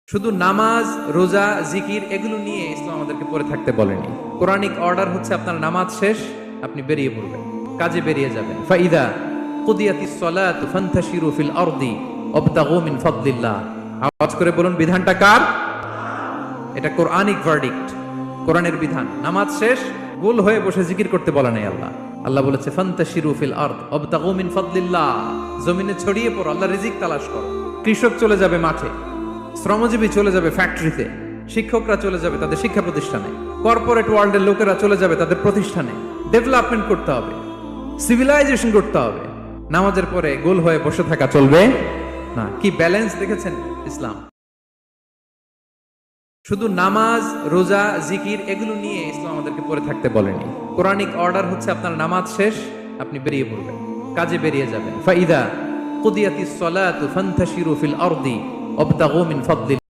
শুধু নামাজ, রোজা, জিকির এগুলো নিয়ে ইসলাম আমাদেরকে পড়ে থাকতে বলেনি। কোরআনিক অর্ডার হচ্ছে আপনার নামাজ শেষ, আপনি বেরিয়ে পড়বেন, কাজে বেরিয়ে যাবেন। ফাইদা কুদিয়াতিস সালাতু ফান্তাশিরু ফিল আরদি ওয়াবতাগু মিন ফাদলিল্লাহ। আওয়াজ করে বলুন, বিধানটা কার? এটা কোরআনিক ভার্ডিক্ট, কোরআনের বিধান। নামাজ শেষ, গোল হয়ে বসে জিকির করতে বলে নাই আল্লাহ। আল্লাহ বলেছে ফান্তাশিরু ফিল আরদ ওয়াবতাগু মিন ফাদলিল্লাহ। জমিনে ছড়িয়ে পড়ো, আল্লাহর রিজিক তালাশ করো। কৃষক চলে যাবে মাঠে, শ্রমজীবী চলে যাবে ফ্যাক্টরিতে, শিক্ষকরা চলে যাবে তাদের শিক্ষা প্রতিষ্ঠানে, কর্পোরেট ওয়ার্ল্ডের লোকেরা চলে যাবে তাদের প্রতিষ্ঠানে। ডেভেলপমেন্ট করতে হবে, সিভিলাইজেশন করতে হবে। নামাজের পরে গোল হয়ে বসে থাকা চলবে না। কি ব্যালেন্স দেখেছেন ইসলাম? শুধু নামাজ, রোজা, জিকির এগুলো নিয়ে ইসলাম আমাদেরকে পড়ে থাকতে বলেনি। কোরআনিক অর্ডার হচ্ছে আপনার নামাজ শেষ, আপনি বেরিয়ে পড়বেন, কাজে বেরিয়ে যাবেন। ফাইদা কুদিয়াতিস সালাতু ফান্তাশিরু ফিল আরদি ওয়াবতাগু মিন ফাদলিল্লাহ।